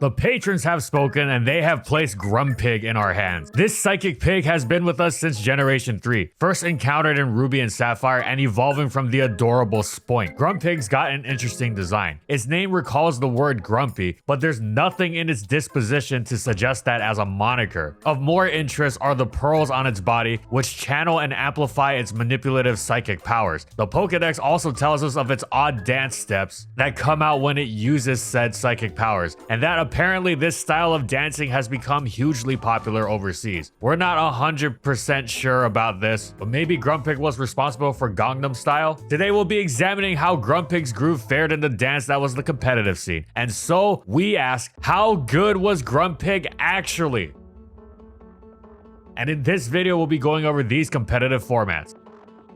The patrons have spoken and they have placed Grumpig in our hands. This psychic pig has been with us since Generation 3, first encountered in Ruby and Sapphire and evolving from the adorable Spoink. Grumpig's got an interesting design. Its name recalls the word grumpy, but there's nothing in its disposition to suggest that as a moniker. Of more interest are the pearls on its body, which channel and amplify its manipulative psychic powers. The Pokedex also tells us of its odd dance steps that come out when it uses said psychic powers, and that apparently this style of dancing has become hugely popular overseas. We're not 100% sure about this, but maybe Grumpig was responsible for Gangnam Style? Today we'll be examining how Grumpig's groove fared in the dance that was the competitive scene. And so we ask, how good was Grumpig actually? And in this video we'll be going over these competitive formats.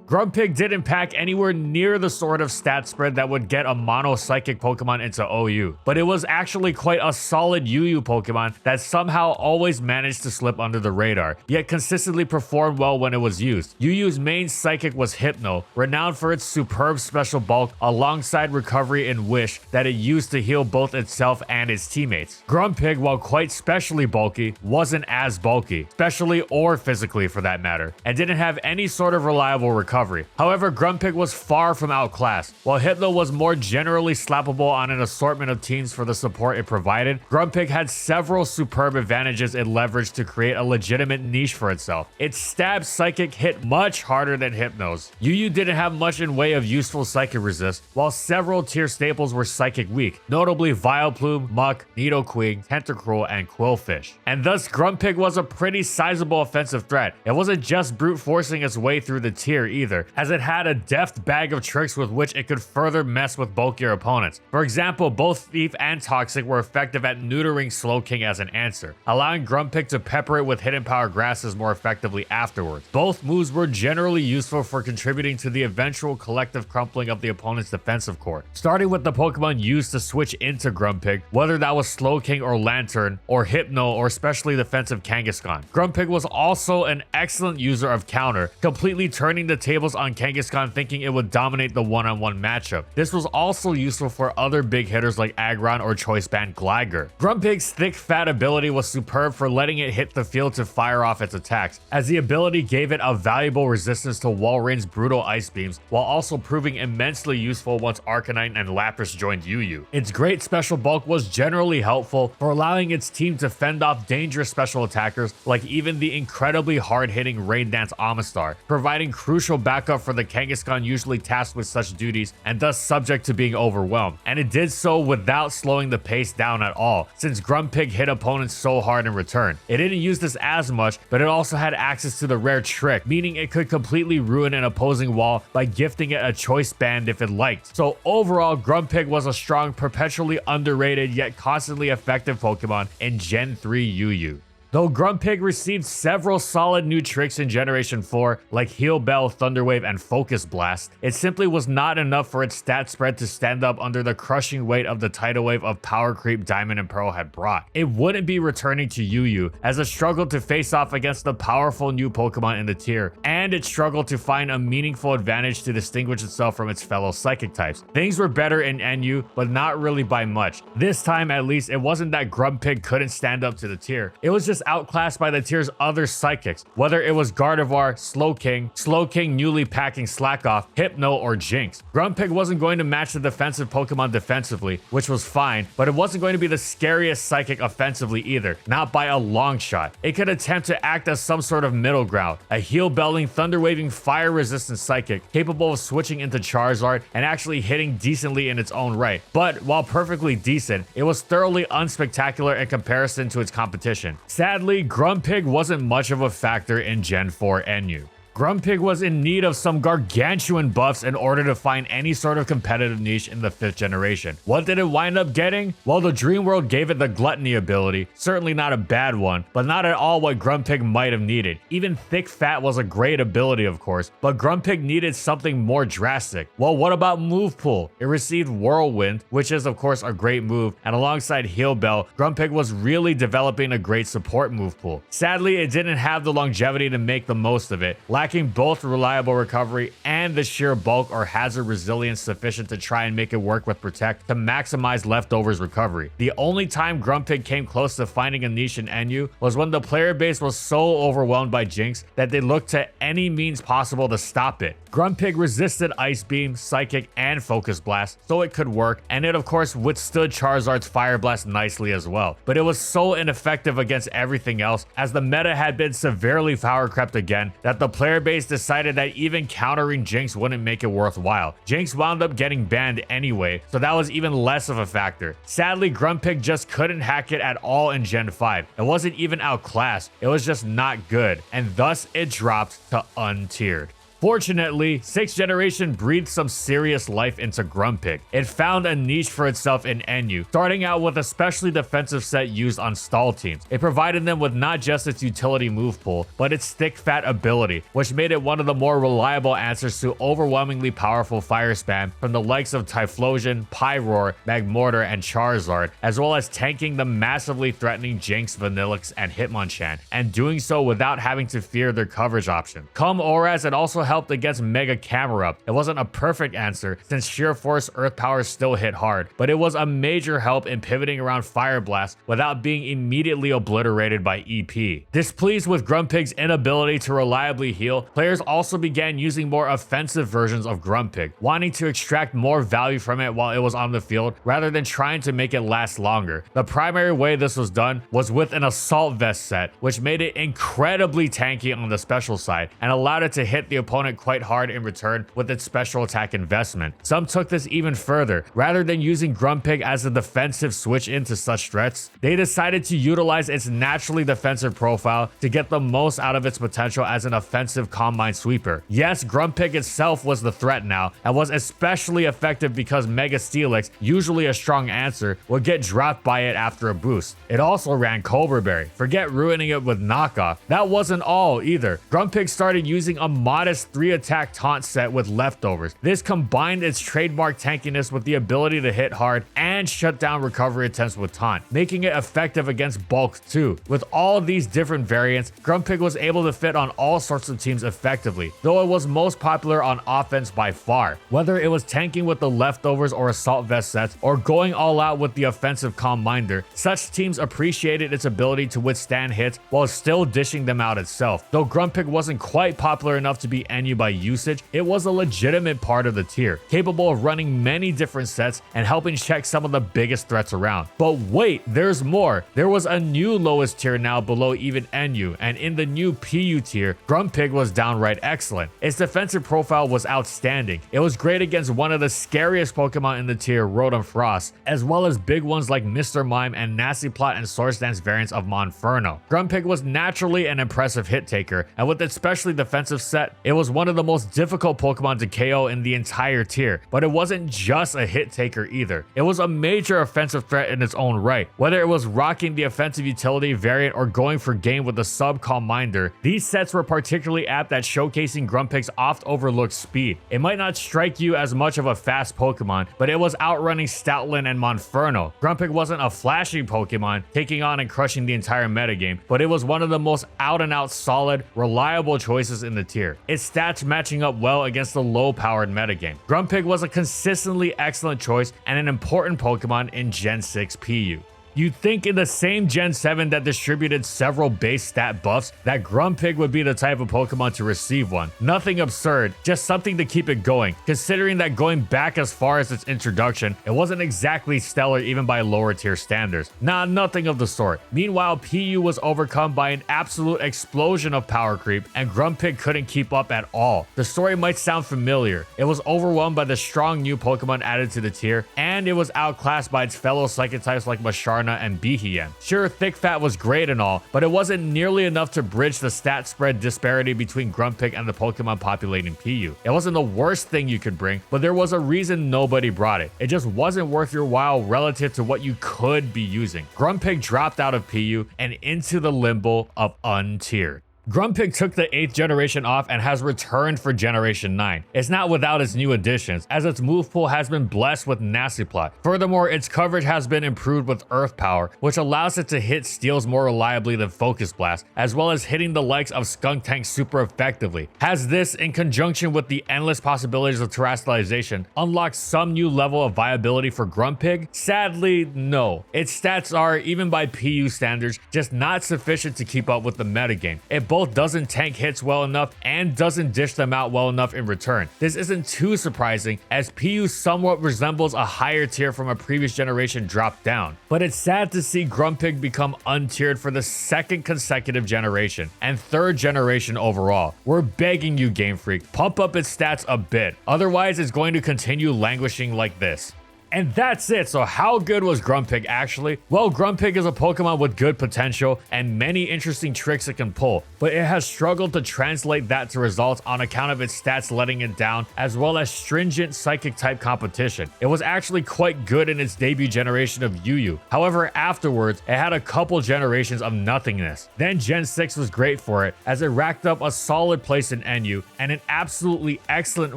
Grumpig didn't pack anywhere near the sort of stat spread that would get a mono psychic Pokemon into OU, but it was actually quite a solid UU Pokemon that somehow always managed to slip under the radar, yet consistently performed well when it was used. UU's main psychic was Hypno, renowned for its superb special bulk alongside recovery and wish that it used to heal both itself and its teammates. Grumpig, while quite specially bulky, wasn't as bulky, specially or physically for that matter, and didn't have any sort of reliable recovery. However, Grumpig was far from outclassed. While Hypno was more generally slappable on an assortment of teams for the support it provided, Grumpig had several superb advantages it leveraged to create a legitimate niche for itself. Its stab psychic hit much harder than Hypno's. UU didn't have much in way of useful psychic resist, while several tier staples were psychic weak, notably Vileplume, Muck, Nidoqueen, Tentacruel, and Quillfish. And thus Grumpig was a pretty sizable offensive threat. It wasn't just brute forcing its way through the tier either, as it had a deft bag of tricks with which it could further mess with bulkier opponents. For example, both Thief and Toxic were effective at neutering Slowking as an answer, allowing Grumpig to pepper it with hidden power grasses more effectively afterwards. Both moves were generally useful for contributing to the eventual collective crumpling of the opponent's defensive core. Starting with the Pokemon used to switch into Grumpig, whether that was Slowking or Lantern, or Hypno, or specially defensive Kangaskhan. Grumpig was also an excellent user of counter, completely turning the tables on Kangaskhan thinking it would dominate the one-on-one matchup. This was also useful for other big hitters like Aggron or Choice Band Gligar. Grumpig's thick fat ability was superb for letting it hit the field to fire off its attacks, as the ability gave it a valuable resistance to Walreign's brutal ice beams, while also proving immensely useful once Arcanine and Lapras joined UU. Its great special bulk was generally helpful for allowing its team to fend off dangerous special attackers like even the incredibly hard-hitting Rain Dance Amistar, providing crucial backup for the Kangaskhan usually tasked with such duties and thus subject to being overwhelmed. And it did so without slowing the pace down at all, since Grumpig hit opponents so hard in return. It didn't use this as much, but it also had access to the rare Trick, meaning it could completely ruin an opposing wall by gifting it a choice band if it liked. So overall, Grumpig was a strong, perpetually underrated yet constantly effective Pokemon in Gen 3 UU. Though Grumpig received several solid new tricks in Generation 4, like Heal Bell, Thunder Wave, and Focus Blast, it simply was not enough for its stat spread to stand up under the crushing weight of the tidal wave of power creep Diamond and Pearl had brought. It wouldn't be returning to UU, as it struggled to face off against the powerful new Pokemon in the tier, and it struggled to find a meaningful advantage to distinguish itself from its fellow psychic types. Things were better in NU, but not really by much. This time at least, it wasn't that Grumpig couldn't stand up to the tier. It was just outclassed by the tier's other psychics, whether it was Gardevoir, Slowking newly packing Slackoff, Hypno, or Jinx. Grumpig wasn't going to match the defensive Pokemon defensively, which was fine, but it wasn't going to be the scariest psychic offensively either, not by a long shot. It could attempt to act as some sort of middle ground, a heal-belling, thunder-waving, fire-resistant psychic capable of switching into Charizard and actually hitting decently in its own right. But while perfectly decent, it was thoroughly unspectacular in comparison to its competition. Sadly, Grumpig wasn't much of a factor in Gen 4 NU. Grumpig was in need of some gargantuan buffs in order to find any sort of competitive niche in the 5th generation. What did it wind up getting? Well, the Dream World gave it the Gluttony ability, certainly not a bad one, but not at all what Grumpig might have needed. Even Thick Fat was a great ability, of course, but Grumpig needed something more drastic. Well, what about Move Pool? It received Whirlwind, which is of course a great move, and alongside Heal Bell, Grumpig was really developing a great support move pool. Sadly, it didn't have the longevity to make the most of it, lacking both reliable recovery and the sheer bulk or hazard resilience sufficient to try and make it work with Protect to maximize Leftovers recovery. The only time Grumpig came close to finding a niche in NU was when the player base was so overwhelmed by Jinx that they looked to any means possible to stop it. Grumpig resisted Ice Beam, Psychic, and Focus Blast, so it could work, and it of course withstood Charizard's Fire Blast nicely as well. But it was so ineffective against everything else, as the meta had been severely power crept again, that the player base decided that even countering Jinx wouldn't make it worthwhile. Jinx wound up getting banned anyway, so that was even less of a factor. Sadly, Grumpig just couldn't hack it at all in Gen 5. It wasn't even outclassed, it was just not good, and thus it dropped to untiered. Fortunately, 6th generation breathed some serious life into Grumpig. It found a niche for itself in NU, starting out with a specially defensive set used on stall teams. It provided them with not just its utility move pool, but its thick fat ability, which made it one of the more reliable answers to overwhelmingly powerful fire spam from the likes of Typhlosion, Pyroar, Magmortar, and Charizard, as well as tanking the massively threatening Jinx, Vanillix, and Hitmonchan, and doing so without having to fear their coverage option. Come Auras, it also helped against Mega Camerupt. It wasn't a perfect answer since Sheer Force Earth Power still hit hard, but it was a major help in pivoting around Fire Blast without being immediately obliterated by EP. Displeased with Grumpig's inability to reliably heal, players also began using more offensive versions of Grumpig, wanting to extract more value from it while it was on the field rather than trying to make it last longer. The primary way this was done was with an Assault Vest set, which made it incredibly tanky on the special side and allowed it to hit the opponent quite hard in return with its special attack investment. Some took this even further. Rather than using Grumpig as a defensive switch into such threats, they decided to utilize its naturally defensive profile to get the most out of its potential as an offensive Combine Sweeper. Yes, Grumpig itself was the threat now, and was especially effective because Mega Steelix, usually a strong answer, would get dropped by it after a boost. It also ran Cobra Berry. Forget ruining it with knockoff. That wasn't all either. Grumpig started using a modest 3-attack taunt set with Leftovers. This combined its trademark tankiness with the ability to hit hard and shut down recovery attempts with taunt, making it effective against bulk too. With all of these different variants, Grumpig was able to fit on all sorts of teams effectively, though it was most popular on offense by far. Whether it was tanking with the Leftovers or Assault Vest sets, or going all out with the offensive Calm Minder, such teams appreciated its ability to withstand hits while still dishing them out itself. Though Grumpig wasn't quite popular enough to be NU by usage, it was a legitimate part of the tier, capable of running many different sets and helping check some of the biggest threats around. But wait, there's more. There was a new lowest tier now below even NU, and in the new PU tier, Grumpig was downright excellent. Its defensive profile was outstanding. It was great against one of the scariest Pokemon in the tier, Rotom Frost, as well as big ones like Mr. Mime and Nasty Plot and Source Dance variants of Monferno. Grumpig was naturally an impressive hit taker, and with its specially defensive set, it was one of the most difficult Pokemon to KO in the entire tier. But it wasn't just a hit taker either. It was a major offensive threat in its own right. Whether it was rocking the offensive utility variant or going for game with the sub Calm Minder, these sets were particularly apt at showcasing Grumpig's oft overlooked speed. It might not strike you as much of a fast Pokemon, but it was outrunning Stoutland and Monferno. Grumpig wasn't a flashy Pokemon, taking on and crushing the entire metagame, but it was one of the most out and out solid, reliable choices in the tier. Its stats matching up well against the low-powered metagame. Grumpig was a consistently excellent choice and an important Pokemon in Gen 6 PU. You'd think in the same Gen 7 that distributed several base stat buffs that Grumpig would be the type of Pokemon to receive one. Nothing absurd, just something to keep it going, considering that going back as far as its introduction, it wasn't exactly stellar even by lower tier standards. Nah, nothing of the sort. Meanwhile, PU was overcome by an absolute explosion of power creep, and Grumpig couldn't keep up at all. The story might sound familiar. It was overwhelmed by the strong new Pokemon added to the tier, and it was outclassed by its fellow Psychic types like Masharna and Behem. Sure, Thick Fat was great and all, but it wasn't nearly enough to bridge the stat spread disparity between Grumpig and the Pokemon populating PU. It wasn't the worst thing you could bring, but there was a reason nobody brought it. It just wasn't worth your while relative to what you could be using. Grumpig dropped out of PU and into the limbo of untiered. Grumpig took the 8th generation off and has returned for generation 9. It's not without its new additions, as its move pool has been blessed with Nasty Plot. Furthermore, its coverage has been improved with Earth Power, which allows it to hit steals more reliably than Focus Blast, as well as hitting the likes of Skunk Tank super effectively. Has this, in conjunction with the endless possibilities of terrestrialization, unlocked some new level of viability for Grumpig? Sadly, no. Its stats are, even by PU standards, just not sufficient to keep up with the metagame. It both doesn't tank hits well enough and doesn't dish them out well enough in return. This isn't too surprising, as PU somewhat resembles a higher tier from a previous generation drop down. But it's sad to see Grumpig become untiered for the 2nd consecutive generation and 3rd generation overall. We're begging you, Game Freak, pump up its stats a bit, otherwise it's going to continue languishing like this. And that's it. So how good was Grumpig actually? Well, Grumpig is a Pokemon with good potential and many interesting tricks it can pull, but it has struggled to translate that to results on account of its stats letting it down, as well as stringent psychic type competition. It was actually quite good in its debut generation of UU. However, afterwards, it had a couple generations of nothingness. Then Gen 6 was great for it, as it racked up a solid place in NU and an absolutely excellent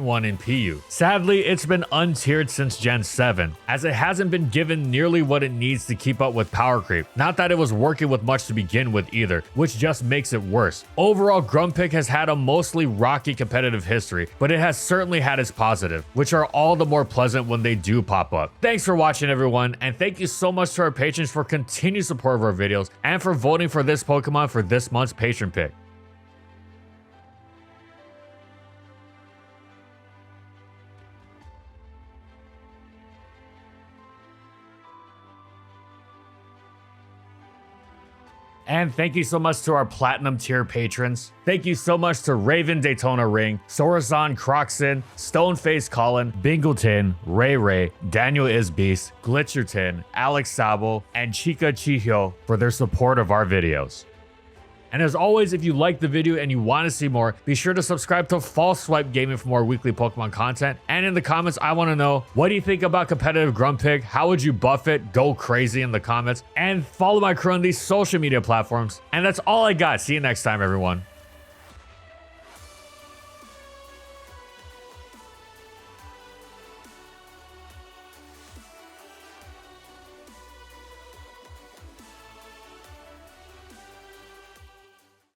one in PU. Sadly, it's been untiered since Gen 7. As it hasn't been given nearly what it needs to keep up with power creep. Not that it was working with much to begin with either, which just makes it worse. Overall, Grumpig has had a mostly rocky competitive history, but it has certainly had its positive, which are all the more pleasant when they do pop up. Thanks for watching, everyone, and thank you so much to our patrons for continued support of our videos and for voting for this Pokemon for this month's patron pick. And thank you so much to our platinum tier patrons. Thank you so much to Raven Daytona Ring, Sorazan Croxon, Stoneface Colin, Bingleton, Ray, Daniel Isbeast, Glitcherton, Alex Sabo, and Chika Chihyo for their support of our videos. And as always, if you liked the video and you want to see more, be sure to subscribe to False Swipe Gaming for more weekly Pokemon content. And in the comments, I want to know, what do you think about competitive Grumpig? How would you buff it? Go crazy in the comments. And follow my crew on these social media platforms. And that's all I got. See you next time, everyone.